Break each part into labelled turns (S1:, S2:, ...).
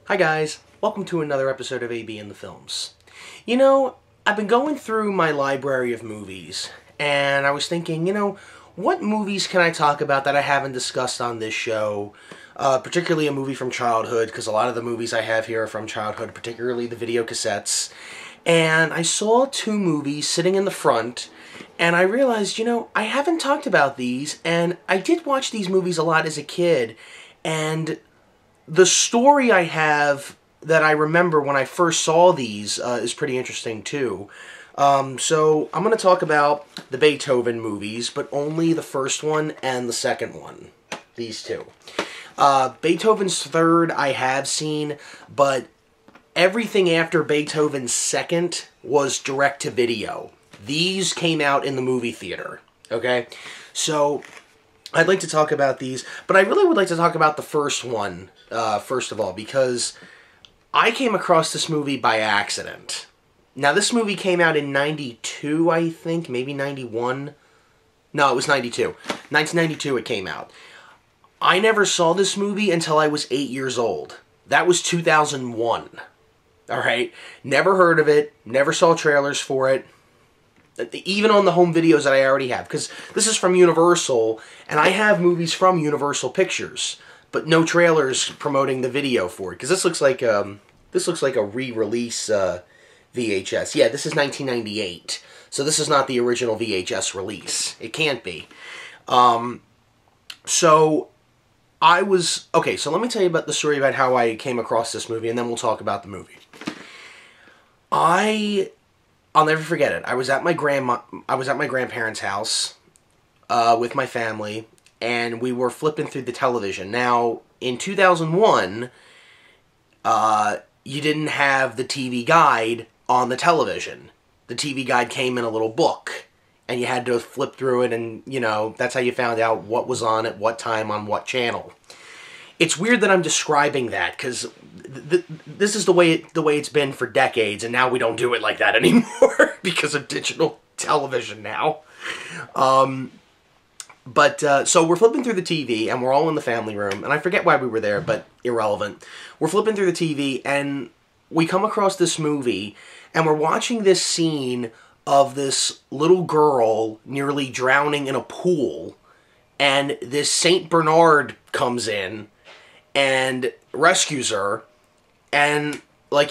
S1: Hi guys, welcome to another episode of AB in the Films. You know, I've been going through my library of movies, and I was thinking, what movies can I talk about that I haven't discussed on this show? Particularly a movie from childhood, because a lot of the movies I have here are from childhood, particularly the video cassettes. And I saw two movies sitting in the front, and I realized, I haven't talked about these, and I did watch these movies a lot as a kid, and the story I have that I remember when I first saw these is pretty interesting too. So I'm going to talk about the Beethoven movies, but only the first one and the second one. These two. Beethoven's third I have seen, but everything after Beethoven's second was direct-to-video. These came out in the movie theater, okay? So I'd like to talk about these, but I really would like to talk about the first one, first of all, because I came across this movie by accident. Now, this movie came out in 92, I think, maybe 91. No, it was 92. 1992 it came out. I never saw this movie until I was 8 years old. That was 2001. Alright? Never heard of it, never saw trailers for it. Even on the home videos that I already have, because this is from Universal, and I have movies from Universal Pictures, but no trailers promoting the video for it. Because this looks like a re-release VHS. Yeah, this is 1998, so this is not the original VHS release. It can't be. So I was okay. So let me tell you about the story about how I came across this movie, and then we'll talk about the movie. I'll never forget it. I was at my grandparents' house with my family, and we were flipping through the television. Now, in 2001, you didn't have the TV guide on the television. The TV guide came in a little book, and you had to flip through it, and, that's how you found out what was on at what time on what channel. It's weird that I'm describing that, because this is the way it's been for decades, and now we don't do it like that anymore because of digital television now. So we're flipping through the TV, and we're all in the family room, and I forget why we were there, but irrelevant. We're flipping through the TV, and we come across this movie, and we're watching this scene of this little girl nearly drowning in a pool, and this Saint Bernard comes in and rescues her, and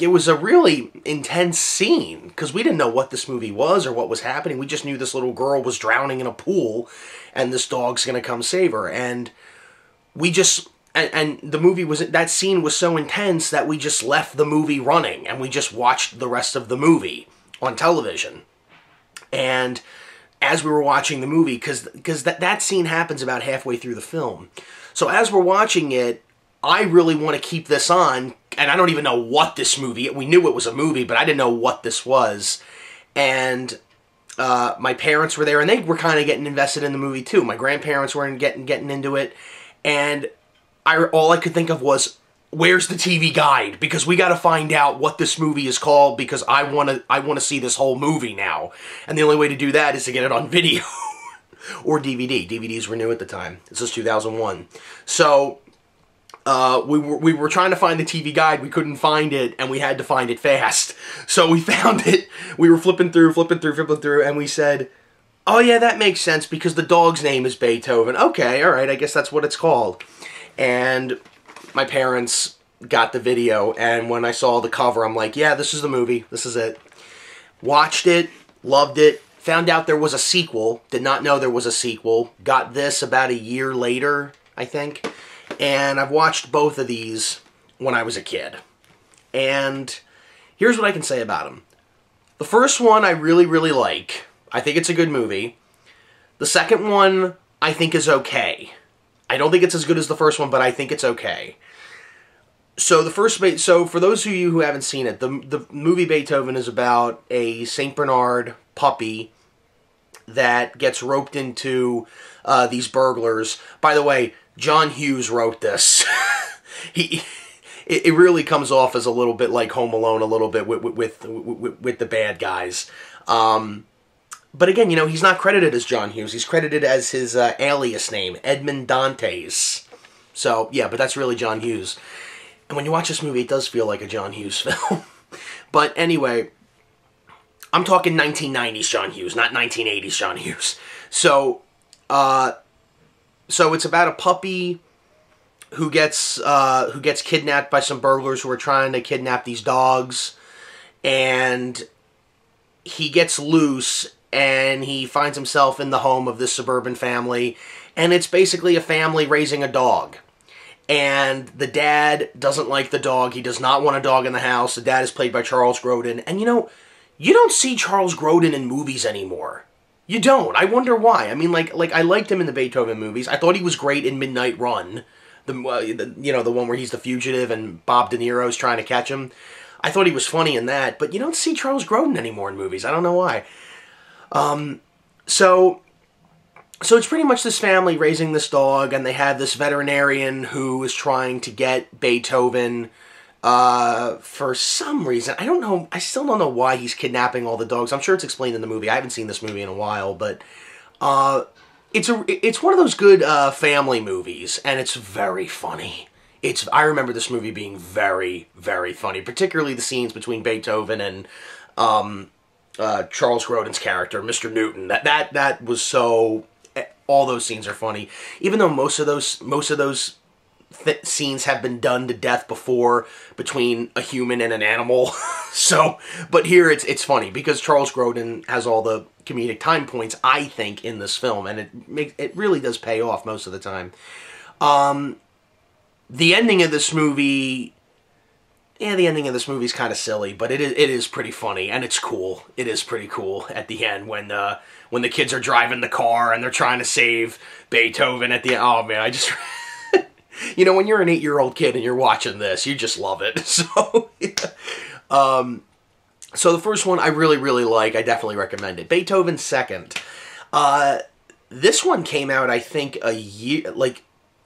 S1: it was a really intense scene, because we didn't know what this movie was or what was happening. We just knew this little girl was drowning in a pool, and this dog's gonna come save her, and the movie that scene was so intense that we just left the movie running, and we just watched the rest of the movie on television. And as we were watching the movie, because that scene happens about halfway through the film, so as we're watching it, I really want to keep this on, and I don't even know what this movie, we knew it was a movie, but I didn't know what this was, and my parents were there, and they were kind of getting invested in the movie too. My grandparents were getting into it, and all I could think of was, where's the TV guide? Because we got to find out what this movie is called, because I want to see this whole movie now, and the only way to do that is to get it on video or DVD. DVDs were new at the time. This is 2001, so we were trying to find the TV guide. We couldn't find it, and we had to find it fast. So we found it. We were flipping through, and we said, oh yeah, that makes sense, because the dog's name is Beethoven. Okay, alright, I guess that's what it's called. And my parents got the video, and when I saw the cover, I'm like, yeah, this is the movie. This is it. Watched it, loved it, found out there was a sequel, did not know there was a sequel, got this about a year later, I think. And I've watched both of these when I was a kid. And here's what I can say about them. The first one I really, really like. I think it's a good movie. The second one I think is okay. I don't think it's as good as the first one, but I think it's okay. So for those of you who haven't seen it, the movie Beethoven is about a Saint Bernard puppy that gets roped into these burglars. By the way, John Hughes wrote this. It really comes off as a little bit like Home Alone, a little bit with the bad guys. But again, he's not credited as John Hughes. He's credited as his alias name, Edmond Dantes. So, yeah, but that's really John Hughes. And when you watch this movie, it does feel like a John Hughes film. But anyway, I'm talking 1990s John Hughes, not 1980s John Hughes. So it's about a puppy who gets kidnapped by some burglars who are trying to kidnap these dogs, and he gets loose and he finds himself in the home of this suburban family, and it's basically a family raising a dog. And the dad doesn't like the dog. He does not want a dog in the house. The dad is played by Charles Grodin. And you know, you don't see Charles Grodin in movies anymore. You don't. I wonder why. I mean, like I liked him in the Beethoven movies. I thought he was great in Midnight Run. The one where he's the fugitive and Bob De Niro's trying to catch him. I thought he was funny in that. But you don't see Charles Grodin anymore in movies. I don't know why. So it's pretty much this family raising this dog, and they have this veterinarian who is trying to get Beethoven for some reason. I don't know. I still don't know why he's kidnapping all the dogs. I'm sure it's explained in the movie. I haven't seen this movie in a while, but it's one of those good family movies, and it's very funny. I remember this movie being very, very funny, particularly the scenes between Beethoven and Charles Grodin's character, Mr. Newton. That was so. All those scenes are funny, even though most of those scenes have been done to death before between a human and an animal. So, but here it's funny because Charles Grodin has all the comedic time points, I think, in this film, and it really does pay off most of the time. The ending of this movie. Yeah, the ending of this movie is kind of silly, but it is pretty funny, and it's cool. It is pretty cool at the end when the kids are driving the car and they're trying to save Beethoven at the end. Oh, man, I just... you know, when you're an 8-year-old kid and you're watching this, you just love it. So, yeah. So the first one I really, really like. I definitely recommend it. Beethoven Second. This one came out, I think,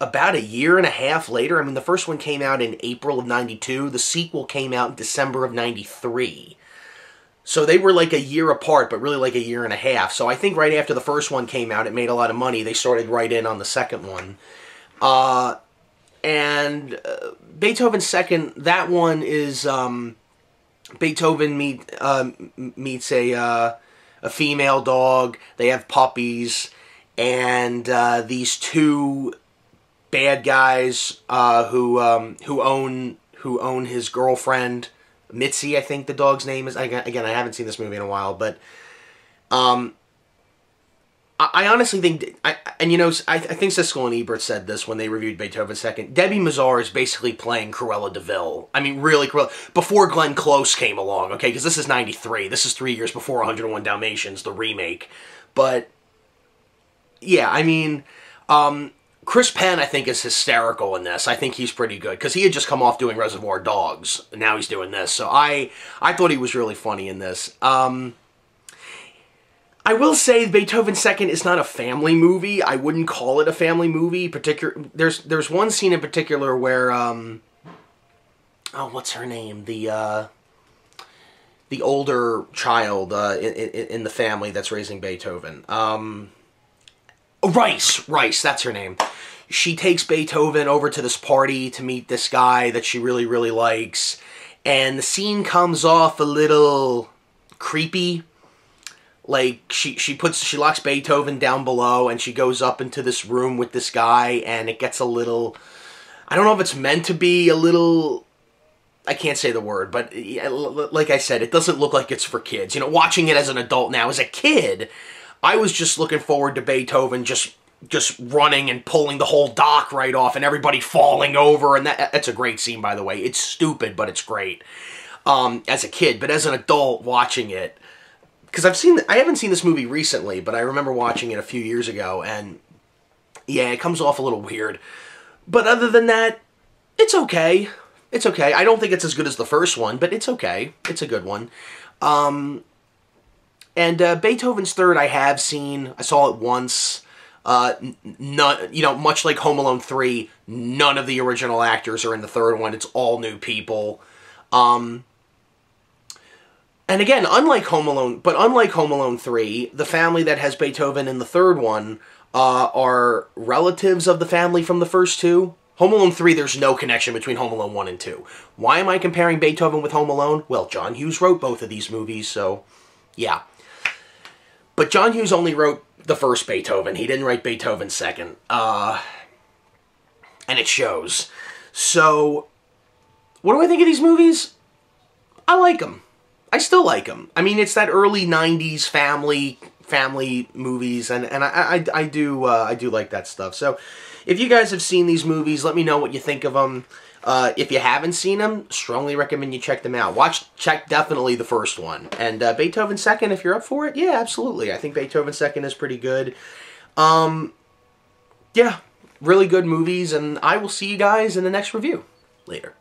S1: about a year and a half later. I mean, the first one came out in April of 92. The sequel came out in December of 93. So they were like a year apart, but really like a year and a half. So I think right after the first one came out, it made a lot of money. They started right in on the second one. And Beethoven Second, that one is Beethoven meets a female dog. They have puppies. And these two bad guys who own his girlfriend, Mitzi, I think the dog's name is. Again, I haven't seen this movie in a while, but I honestly think, I think Siskel and Ebert said this when they reviewed Beethoven Second. Debbie Mazar is basically playing Cruella de Vil. I mean, really, Cruella, before Glenn Close came along, okay? Because this is 93. This is 3 years before 101 Dalmatians, the remake. But, yeah, I mean, Chris Penn, I think, is hysterical in this. I think he's pretty good, because he had just come off doing Reservoir Dogs, and now he's doing this. So I thought he was really funny in this. I will say Beethoven Second is not a family movie. I wouldn't call it a family movie. There's one scene in particular where, what's her name? The older child in the family that's raising Beethoven. Rice, that's her name. She takes Beethoven over to this party to meet this guy that she really, really likes. And the scene comes off a little creepy. Like, she locks Beethoven down below, and she goes up into this room with this guy, and it gets a little... I don't know if it's meant to be a little... I can't say the word, but like I said, it doesn't look like it's for kids. You know, watching it as an adult now, as a kid, I was just looking forward to Beethoven just running and pulling the whole dock right off and everybody falling over, and that's a great scene, by the way. It's stupid, but it's great as a kid. But as an adult watching it, because I haven't seen this movie recently, but I remember watching it a few years ago, and yeah, it comes off a little weird. But other than that, it's okay. It's okay. I don't think it's as good as the first one, but it's okay. It's a good one. And Beethoven's Third I have seen. I saw it once. Much like Home Alone 3, none of the original actors are in the third one. It's all new people. And again, unlike Home Alone 3, the family that has Beethoven in the third one are relatives of the family from the first two. Home Alone 3, there's no connection between Home Alone 1 and 2. Why am I comparing Beethoven with Home Alone? Well, John Hughes wrote both of these movies, so yeah. But John Hughes only wrote the first Beethoven. He didn't write Beethoven second. And it shows. So, what do I think of these movies? I like them. I still like them. I mean, it's that early 90s family movies, and I do like that stuff. So, if you guys have seen these movies, let me know what you think of them. If you haven't seen them, strongly recommend you check them out. Check definitely the first one. And Beethoven second, if you're up for it, yeah, absolutely. I think Beethoven second is pretty good. Yeah, really good movies, and I will see you guys in the next review. Later.